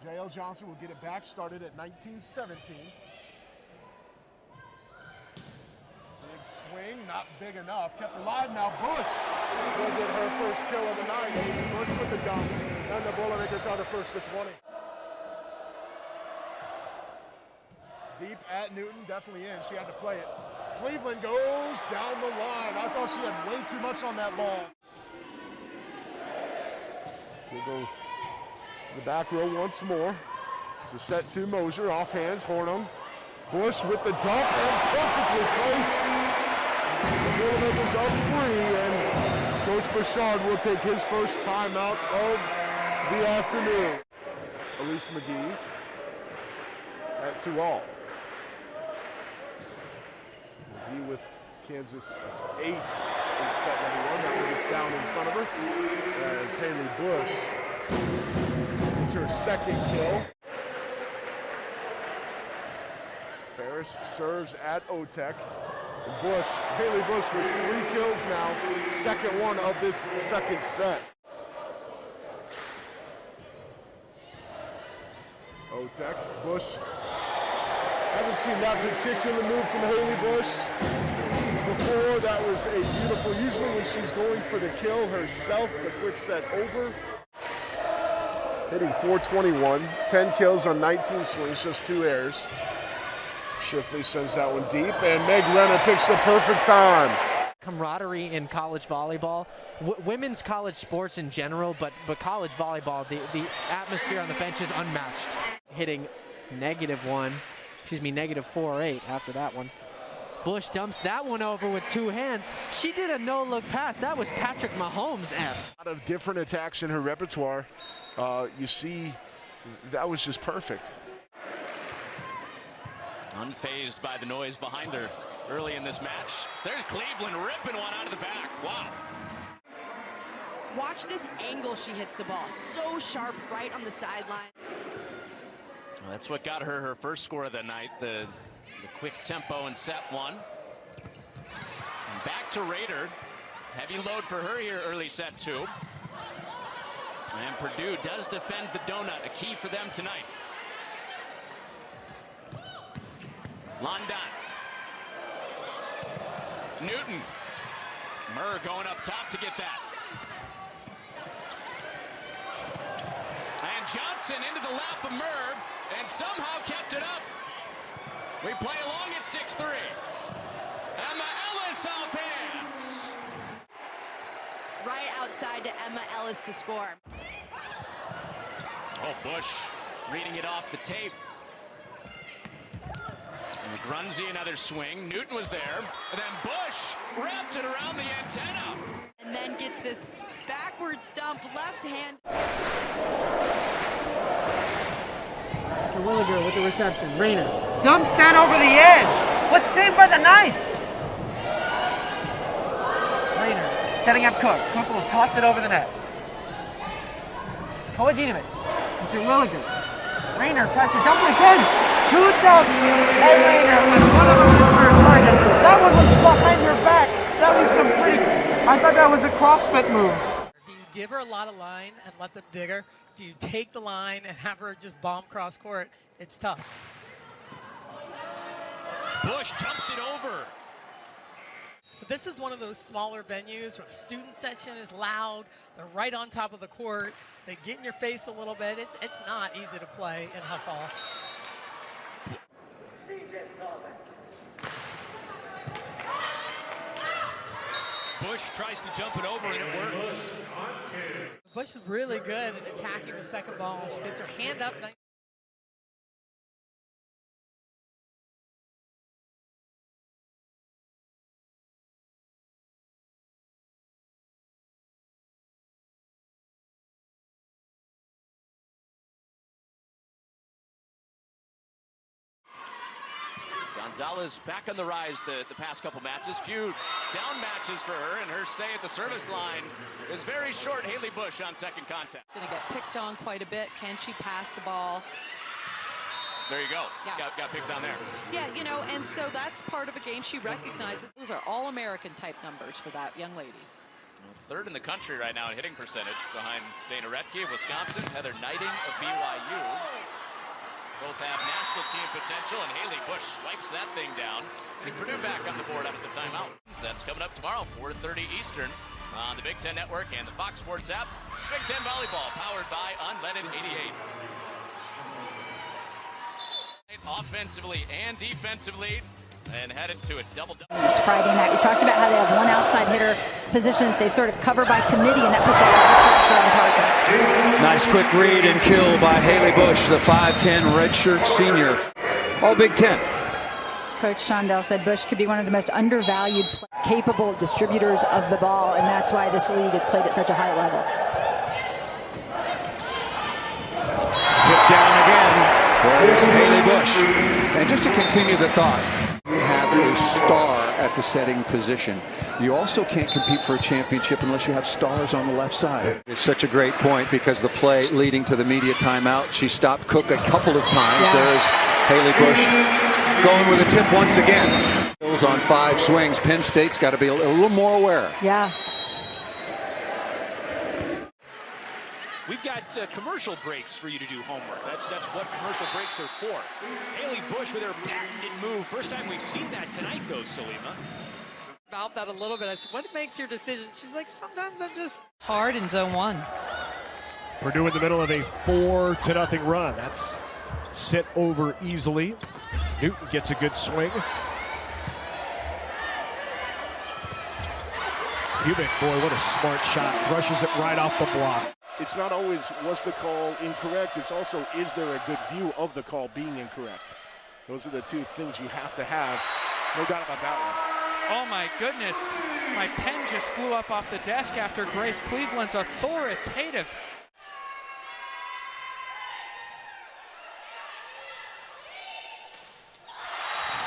J.L. Johnson will get it back, started at 19-17. Big swing, not big enough, kept alive. Now Bush will get her first kill of the night. Bush with the dunk, and the Boilermakers are the first to 20. Deep at Newton, definitely in. She had to play it. Cleveland goes down the line. I thought she had way too much on that ball. We'll go to the back row once more. It's a set to Mosier, off hands, Hornum. Bush with the dunk and perfectly placed. The Boilermakers up 3, and Coach Bouchard will take his first timeout of the afternoon. Elise McGee at 2-all. McGee with Kansas' ace in set number 1. That one gets down in front of her as Haley Bush gets her second kill. Ferris serves at Otek. And Bush, Haley Bush with 3 kills now, second one of this second set. Otek, Bush. Haven't seen that particular move from Haley Bush before. That was a beautiful, usually when she's going for the kill herself, the quick set over. Hitting .421, 10 kills on 19 swings, just 2 errors. Shifley sends that one deep, and Meg Renner picks the perfect time. Camaraderie in college volleyball, women's college sports in general, but college volleyball, the atmosphere on the bench is unmatched. Hitting -4-8 after that one. Bush dumps that one over with 2 hands. She did a no-look pass. That was Patrick Mahomes-esque. A lot of different attacks in her repertoire. You see, that was just perfect. Unfazed by the noise behind her early in this match. So there's Cleveland ripping one out of the back. Wow. Watch this angle she hits the ball. So sharp right on the sideline. Well, that's what got her first score of the night, the quick tempo in set 1. And back to Rader. Heavy load for her here early set 2. And Purdue does defend the donut, a key for them tonight. London. Newton. Murr going up top to get that. And Johnson into the lap of Murr and somehow kept it up. We play along at 6-3. Emma Ellis off hands. Right outside to Emma Ellis to score. Oh, Bush reading it off the tape. Grunzy another swing. Newton was there. And then Bush wrapped it around the antenna. And then gets this backwards dump left hand. To Williger with the reception. Rayner dumps that over the edge. What's saved by the Knights? Rayner setting up Cook. Cook will toss it over the net. Kolodinovic to Williger. Rayner tries to dump it again. 2 dumps, and Rayner with one of them for a target. That one was behind her back. That was some pretty, I thought that was a CrossFit move. Do you give her a lot of line and let them dig her? Do you take the line and have her just bomb cross court? It's tough. Bush dumps it over. But this is one of those smaller venues where the student section is loud. They're right on top of the court. They get in your face a little bit. It's not easy to play in Huff Hall. Bush tries to jump it over and it works. Bush is really good at attacking the second ball. She gets her hand up. Gonzalez back on the rise the past couple matches. Few down matches for her, and her stay at the service line is very short. Haley Bush on second contact. Going to get picked on quite a bit. Can she pass the ball? There you go. Yeah. Got picked on there. Yeah, you know, and so that's part of a game she recognizes. Those are all-American type numbers for that young lady. Third in the country right now in hitting percentage behind Dana Retke of Wisconsin, Heather Knighting of BYU. Both have national team potential, and Haley Bush swipes that thing down. Purdue back on the board out of the timeout. Sets coming up tomorrow, 4:30 Eastern on the Big Ten Network and the Fox Sports app. Big Ten Volleyball, powered by Unleaded 88. Offensively and defensively, and headed to a double-double. It's Friday night. We talked about how they have one outside hitter position that they sort of cover by committee, and that puts a lot of pressure on Parker. Nice quick read and kill by Haley Bush, the 5'10 redshirt senior. All Big Ten. Coach Shondell said Bush could be one of the most undervalued, capable distributors of the ball, and that's why this league is played at such a high level. Tip down again for Haley Bush. And just to continue the thought, you have a star at the setting position. You also can't compete for a championship unless you have stars on the left side. It's such a great point because the play leading to the media timeout, she stopped Cook a couple of times. Yeah. There's Haley Bush going with a tip once again. On 5 swings. Penn State's got to be a little more aware. Yeah. We've got commercial breaks for you to do homework. That's what commercial breaks are for. Haley Bush with her patented move. First time we've seen that tonight, though, Salima. About that a little bit. I said, what makes your decision? She's like, sometimes I'm just Hard in zone 1. Purdue in the middle of a 4-0 run. That's sit over easily. Newton gets a good swing. Kubik, boy, what a smart shot. Brushes it right off the block. It's not always was the call incorrect, it's also is there a good view of the call being incorrect. Those are the two things you have to have. No doubt about that one. Oh my goodness, my pen just flew up off the desk after Grace Cleveland's authoritative.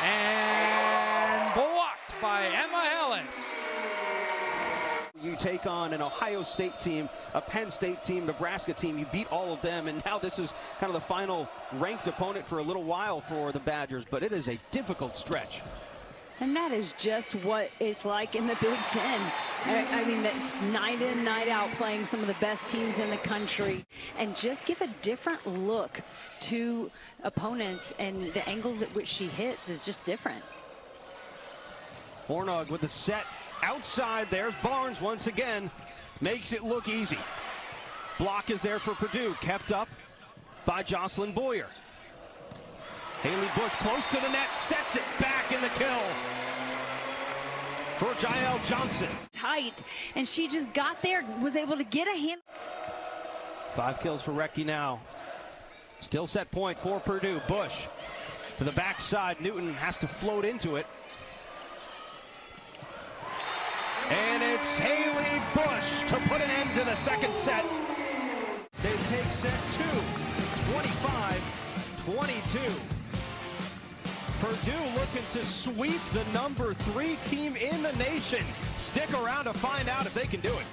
And blocked by Emma Ellis. You take on an Ohio State team, a Penn State team, Nebraska team. You beat all of them, and now this is kind of the final ranked opponent for a little while for the Badgers, but it is a difficult stretch. And that is just what it's like in the Big Ten. I mean, it's night in, night out playing some of the best teams in the country. And just give a different look to opponents, and the angles at which she hits is just different. Hornog with the set outside. There's Barnes once again. Makes it look easy. Block is there for Purdue. Kept up by Jocelyn Boyer. Haley Bush close to the net. Sets it back in the kill for Jael Johnson. Tight, and she just got there, was able to get a hand. 5 kills for Recchi now. Still set point for Purdue. Bush to the backside. Newton has to float into it. And it's Haley Bush to put an end to the second set. They take set 2, 25-22. Purdue looking to sweep the number 3 team in the nation. Stick around to find out if they can do it.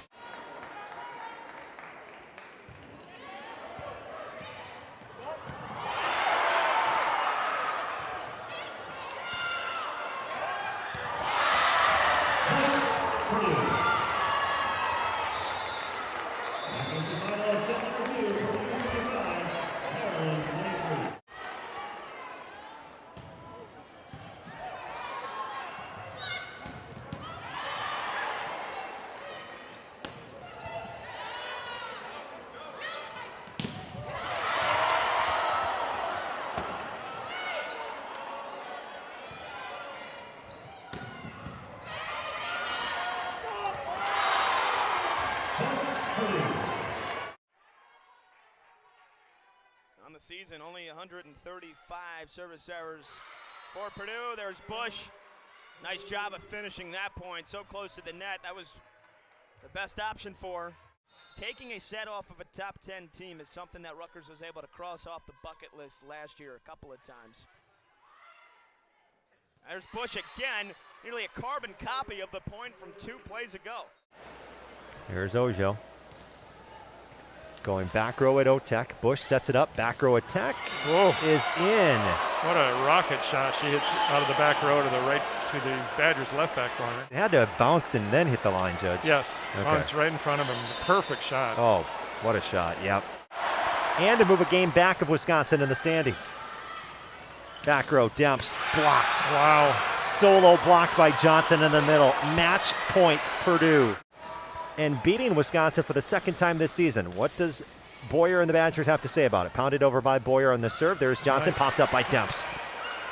On the season, only 135 service errors for Purdue. There's Bush. Nice job of finishing that point. So close to the net. That was the best option for her. Taking a set off of a top 10 team is something that Rutgers was able to cross off the bucket list last year a couple of times. There's Bush again. Nearly a carbon copy of the point from 2 plays ago. Here's Ojo. Going back row at Otek. Bush sets it up. Back row attack is in. What a rocket shot. She hits out of the back row to the right to the Badgers left back corner. It had to have bounced and then hit the line, Judge. Yes, okay. bounced right in front of him. Perfect shot. Oh, what a shot, yep. And to move a game back of Wisconsin in the standings. Back row, Demps, blocked. Wow. Solo blocked by Johnson in the middle. Match point, Purdue. And beating Wisconsin for the second time this season. What does Boyer and the Badgers have to say about it? Pounded over by Boyer on the serve. There's Johnson, popped up by Demps.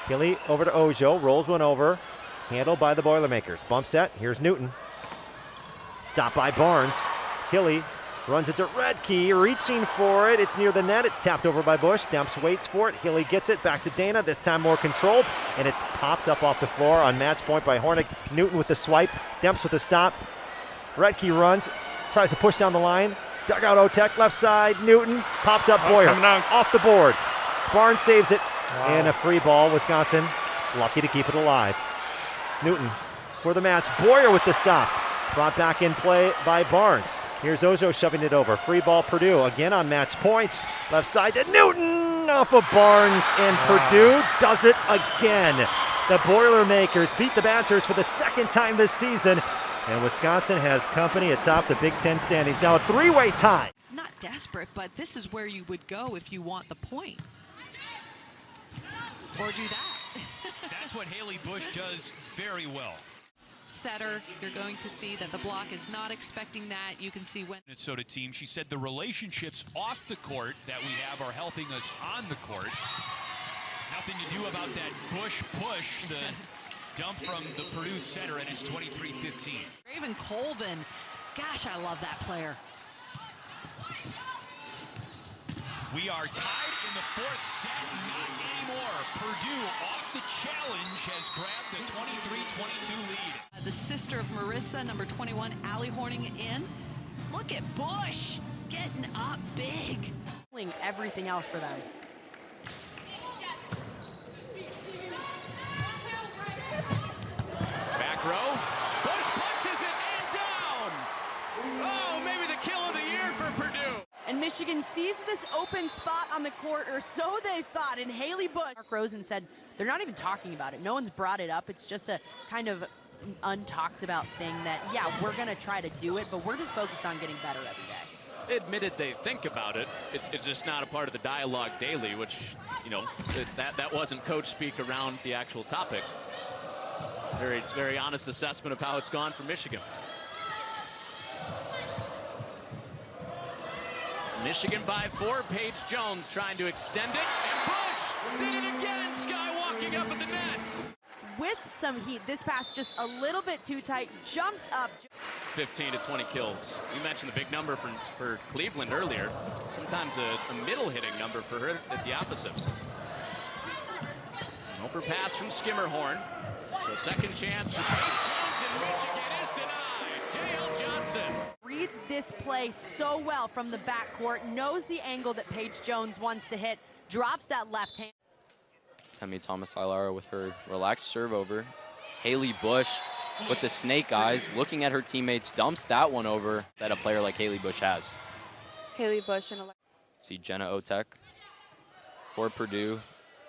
Hilly over to Ojo, rolls one over. Handled by the Boilermakers. Bump set, here's Newton. Stopped by Barnes. Hilly runs it to Redkey, reaching for it. It's near the net. It's tapped over by Bush. Demps waits for it. Hilly gets it back to Dana. This time more controlled. And it's popped up off the floor on match point by Hornick. Newton with the swipe. Demps with the stop. Redkey runs. Tries to push down the line. Dugout Otek, left side. Newton. Popped up Boyer. Off the board. Barnes saves it. Wow. And a free ball. Wisconsin lucky to keep it alive. Newton for the match. Boyer with the stop. Brought back in play by Barnes. Here's Ojo shoving it over. Free ball Purdue again on match points. Left side to Newton off of Barnes, and Purdue does it again. The Boilermakers beat the Badgers for the second time this season, and Wisconsin has company atop the Big Ten standings. Now a three-way tie. Not desperate, but this is where you would go if you want the point. Or do that. That's what Haley Bush does very well. Setter, you're going to see that the block is not expecting that. You can see when. Minnesota team, she said the relationships off the court that we have are helping us on the court. Nothing to do about that Bush push, the dump from the Purdue center, and it's 23-15. Raven Colvin, gosh, I love that player. We are tied in the fourth set, not anymore. Purdue off the challenge has grabbed the 23-22 lead. The sister of Marissa, number 21, Allie Horning in. Look at Bush getting up big. Everything else for them. Back row. Bush punches it and down. Oh, maybe the kill of the year for Purdue. And Michigan sees this open spot on the court, or so they thought, and Haley Bush. Mark Rosen said they're not even talking about it. No one's brought it up. It's just a kind of untalked about thing that, yeah, we're going to try to do it, but we're just focused on getting better every day. They admitted they think about it. It's just not a part of the dialogue daily, which, you know, that wasn't coach speak around the actual topic. Very, very honest assessment of how it's gone for Michigan. Michigan by 4. Paige Jones trying to extend it, and Bush did it again. Skywalking up at the net. With some heat, this pass just a little bit too tight, jumps up. 15 to 20 kills. You mentioned the big number for Cleveland earlier. Sometimes a middle hitting number for her at the opposite. An overpass from Skimmerhorn. So second chance for Paige Jones, and Michigan is denied. J.L. Johnson. Reads this play so well from the backcourt, knows the angle that Paige Jones wants to hit, drops that left hand. Temi Thomas-Ailara with her relaxed serve over. Haley Bush with the snake eyes, looking at her teammates, dumps that one over that a player like Haley Bush has. Haley Bush and See Jenna Otek for Purdue,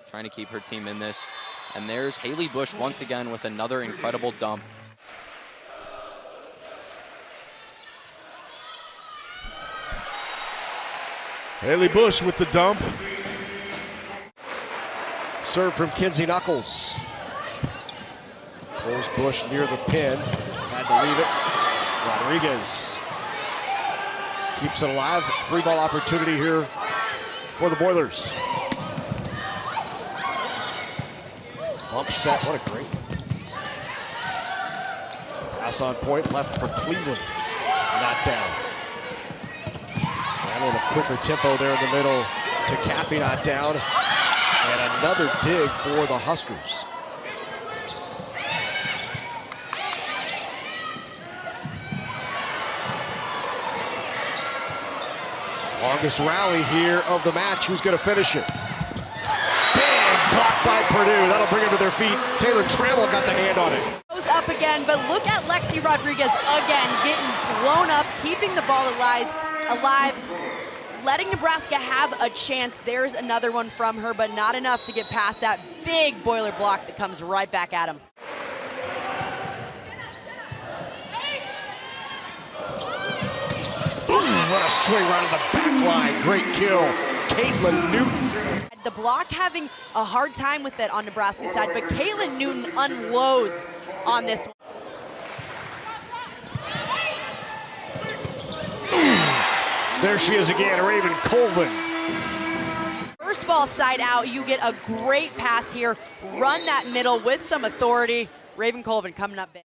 trying to keep her team in this. And there's Haley Bush once again with another incredible dump. Haley Bush with the dump. Serve from Kinsey Knuckles. Pulls Bush near the pin. Had to leave it. Rodriguez keeps it alive. Free ball opportunity here for the Boilers. Bump set, what a great pass on point left for Cleveland. Not down. And a little quicker tempo there in the middle to Caffey, not down. And another dig for the Huskers. Longest rally here of the match. Who's going to finish it? Big block by Purdue. That'll bring them to their feet. Taylor Trammell got the hand on it. Goes up again, but look at Lexi Rodriguez again, getting blown up, keeping the ball alive, letting Nebraska have a chance. There's another one from her, but not enough to get past that big Boiler block that comes right back at him. Boom, what a swing right on the back line. Great kill Caitlin Newton. The block having a hard time with it on Nebraska's side, but Caitlin Newton unloads on this one. There she is again, Raven Colvin. First ball side out, you get a great pass here. Run that middle with some authority. Raven Colvin coming up big.